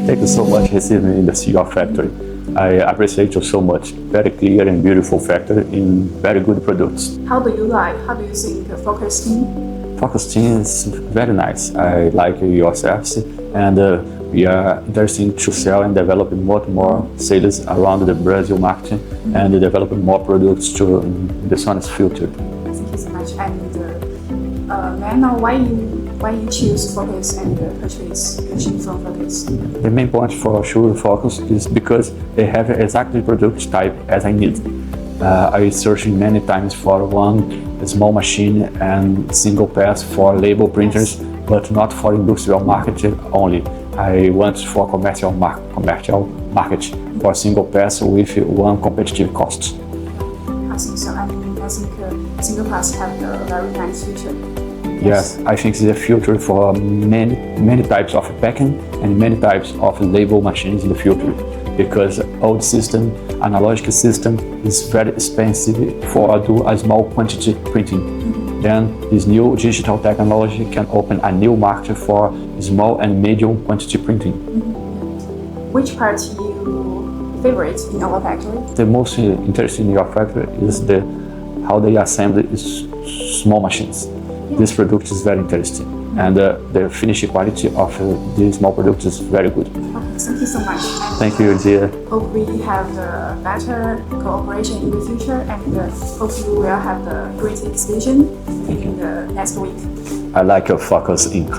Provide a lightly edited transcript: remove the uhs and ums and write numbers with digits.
Thank you so much for receiving me in the your factory. I appreciate you so much. Very clear and beautiful factory in very good products. How do you think Focus team? Focus team is very nice. I like your service, and we are interested to sell and develop more sales around the Brazil market and develop more products to the Sony's future. Thank you so much. And may I know why you choose Focus and purchase machine from Focus? The main point for choose Focus is because they have exactly product type as I need. I searched many times for one small machine and single pass for label printers, but not for industrial market only. I want for commercial market for single pass with one competitive cost. I think so. I think single pass have a very nice future. Yes, I think it's the future for many types of packing and many types of label machines in the future, because old system, analogic system, is very expensive for do a small quantity printing. Then this new digital technology can open a new market for small and medium quantity printing. Which part you favorite in our factory? The most interesting in your factory is how they assemble small machines. This product is very interesting, and the finished quality of these small products is very good. Okay, thank you so much. Thank you, dear. Hope we have the better cooperation in the future, and hope you will have the great exhibition in the next week. I like your Focus ink.